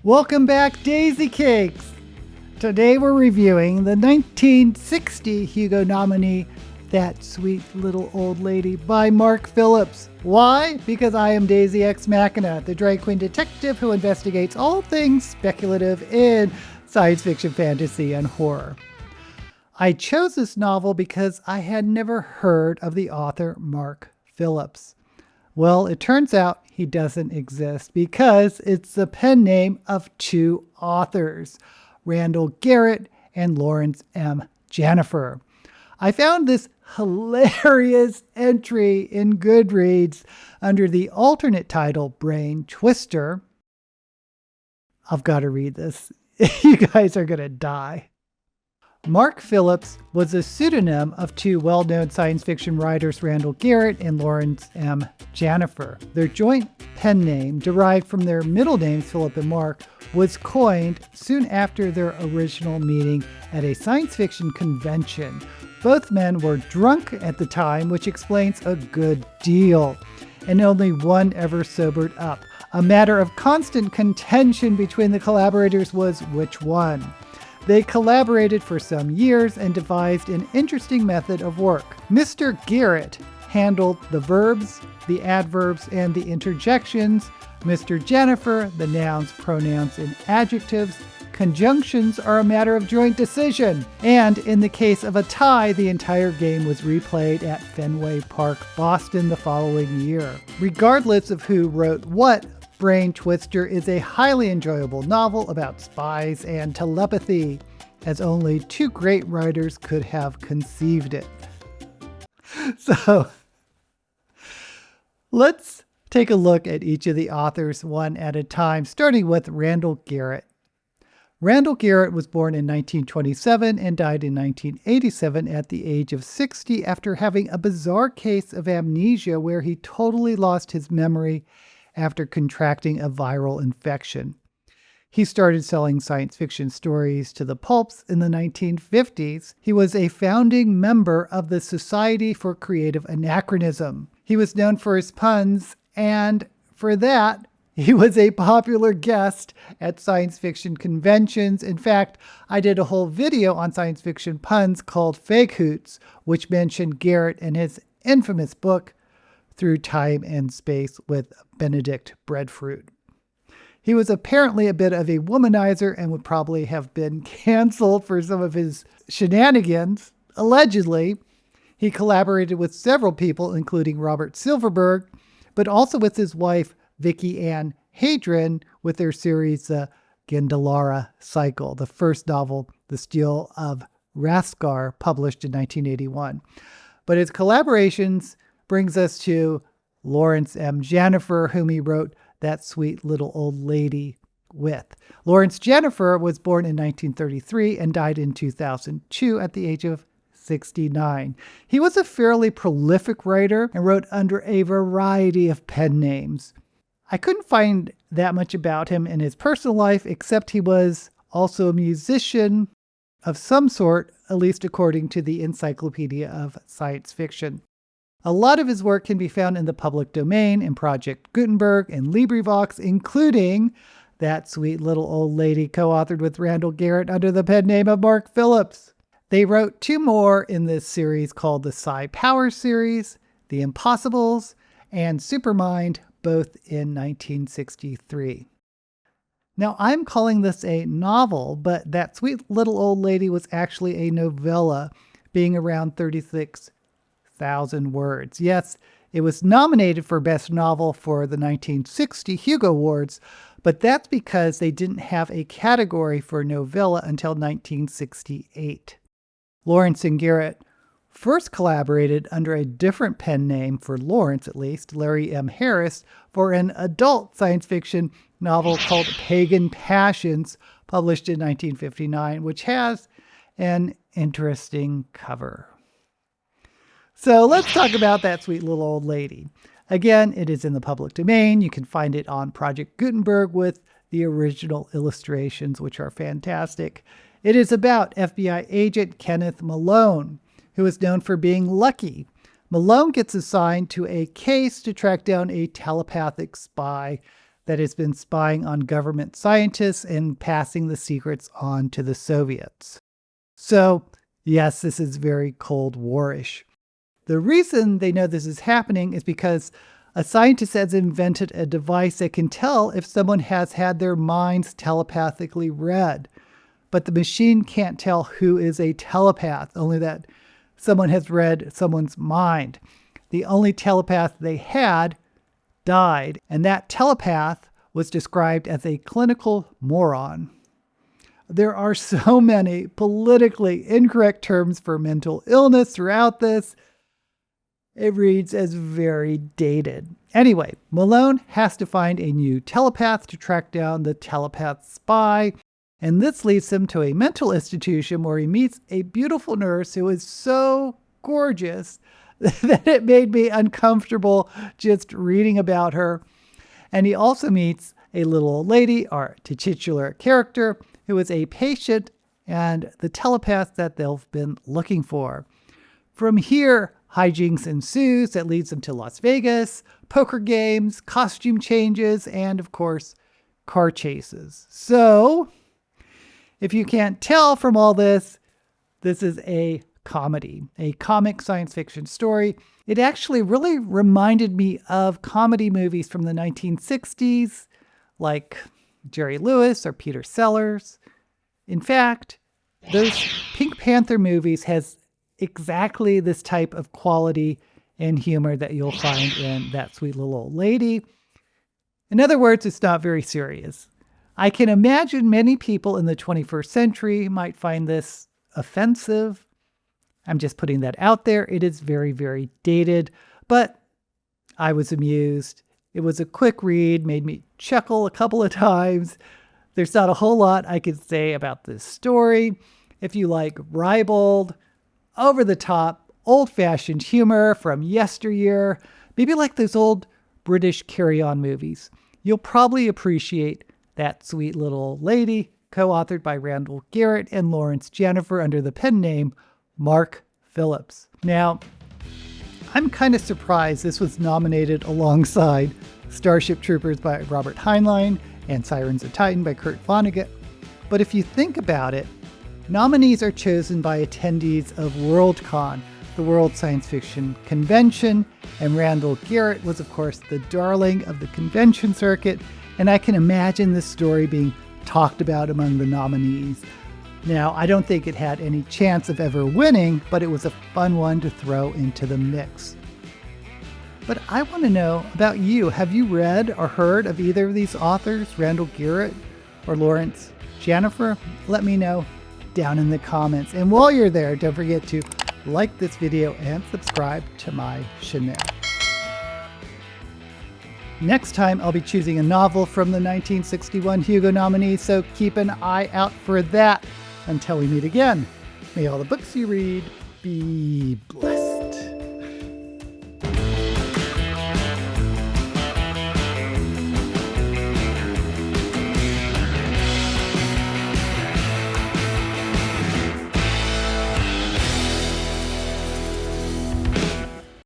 Welcome back, Daisy Cakes! Today we're reviewing the 1960 Hugo nominee, That Sweet Little Old Lady by Mark Phillips. Why? Because I am Daisy Ex Machina, the drag queen detective who investigates all things speculative in science fiction, fantasy, and horror. I chose this novel because I had never heard of the author Mark Phillips. Well, it turns out he doesn't exist because it's the pen name of two authors, Randall Garrett and Laurence Janifer. I found this hilarious entry in Goodreads under the alternate title Brain Twister. I've got to read this. You guys are going to die. Mark Phillips was a pseudonym of two well-known science fiction writers, Randall Garrett and Laurence Janifer. Their joint pen name, derived from their middle names, Philip and Mark, was coined soon after their original meeting at a science fiction convention. Both men were drunk at the time, which explains a good deal, and only one ever sobered up. A matter of constant contention between the collaborators was which one. They collaborated for some years and devised an interesting method of work. Mr. Garrett handled the verbs, the adverbs, and the interjections. Mr. Janifer, the nouns, pronouns, and adjectives. Conjunctions are a matter of joint decision. And in the case of a tie, the entire game was replayed at Fenway Park, Boston the following year. Regardless of who wrote what, Brain Twister is a highly enjoyable novel about spies and telepathy, as only two great writers could have conceived it. So, let's take a look at each of the authors one at a time, starting with Randall Garrett. Randall Garrett was born in 1927 and died in 1987 at the age of 60 after having a bizarre case of amnesia where he totally lost his memory after contracting a viral infection. He started selling science fiction stories to the pulps in the 1950s. He was a founding member of the Society for Creative Anachronism. He was known for his puns, and for that, he was a popular guest at science fiction conventions. In fact, I did a whole video on science fiction puns called Fake Hoots, which mentioned Garrett and his infamous book, Through Time and Space with Benedict Breadfruit. He was apparently a bit of a womanizer and would probably have been canceled for some of his shenanigans. Allegedly, he collaborated with several people, including Robert Silverberg, but also with his wife, Vicky Ann Hadron, with their series, The Gandalara Cycle, the first novel, The Steel of Raskar, published in 1981. But his collaborations brings us to Laurence Janifer, whom he wrote That Sweet Little Old Lady with. Laurence Janifer was born in 1933 and died in 2002 at the age of 69. He was a fairly prolific writer and wrote under a variety of pen names. I couldn't find that much about him in his personal life, except he was also a musician of some sort, at least according to the Encyclopedia of Science Fiction. A lot of his work can be found in the public domain in Project Gutenberg and LibriVox, including That Sweet Little Old Lady, co-authored with Randall Garrett under the pen name of Mark Phillips. They wrote two more in this series called the Psi Power series, The Impossibles, and Supermind, both in 1963. Now, I'm calling this a novel, but That Sweet Little Old Lady was actually a novella, being around 36,000 words. Yes, it was nominated for Best Novel for the 1960 Hugo Awards, but that's because they didn't have a category for novella until 1968. Laurence and Garrett first collaborated under a different pen name, for Laurence at least, Larry M. Harris, for an adult science fiction novel called Pagan Passions, published in 1959, which has an interesting cover. So let's talk about That Sweet Little Old Lady. Again, it is in the public domain. You can find it on Project Gutenberg with the original illustrations, which are fantastic. It is about FBI agent Kenneth Malone, who is known for being lucky. Malone gets assigned to a case to track down a telepathic spy that has been spying on government scientists and passing the secrets on to the Soviets. So, yes, this is very Cold War-ish. The reason they know this is happening is because a scientist has invented a device that can tell if someone has had their minds telepathically read. But the machine can't tell who is a telepath, only that someone has read someone's mind. The only telepath they had died, and that telepath was described as a clinical moron. There are so many politically incorrect terms for mental illness throughout this. It reads as very dated. Anyway, Malone has to find a new telepath to track down the telepath spy, and this leads him to a mental institution where he meets a beautiful nurse who is so gorgeous that it made me uncomfortable just reading about her. And he also meets a little old lady, our titular character, who is a patient and the telepath that they've been looking for. From here, hijinks ensues that leads them to Las Vegas, poker games, costume changes, and of course, car chases. So, if you can't tell from all this, this is a comedy, a comic science fiction story. It actually really reminded me of comedy movies from the 1960s, like Jerry Lewis or Peter Sellers. In fact, those Pink Panther movies has exactly this type of quality and humor that you'll find in That Sweet Little Old Lady. In other words, it's not very serious. I can imagine many people in the 21st century might find this offensive. I'm just putting that out there. It is very, very dated, but I was amused. It was a quick read, made me chuckle a couple of times. There's not a whole lot I could say about this story. If you like ribald, over-the-top, old-fashioned humor from yesteryear, maybe like those old British carry-on movies, you'll probably appreciate That Sweet Little Old Lady, co-authored by Randall Garrett and Laurence Janifer under the pen name Mark Phillips. Now, I'm kind of surprised this was nominated alongside Starship Troopers by Robert Heinlein and Sirens of Titan by Kurt Vonnegut. But if you think about it, nominees are chosen by attendees of Worldcon, the World Science Fiction Convention, and Randall Garrett was, of course, the darling of the convention circuit, and I can imagine this story being talked about among the nominees. Now, I don't think it had any chance of ever winning, but it was a fun one to throw into the mix. But I want to know about you. Have you read or heard of either of these authors, Randall Garrett or Laurence Janifer? Let me know down in the comments. And while you're there, don't forget to like this video and subscribe to my channel. Next time, I'll be choosing a novel from the 1961 Hugo nominees, so keep an eye out for that. Until we meet again, may all the books you read be blessed.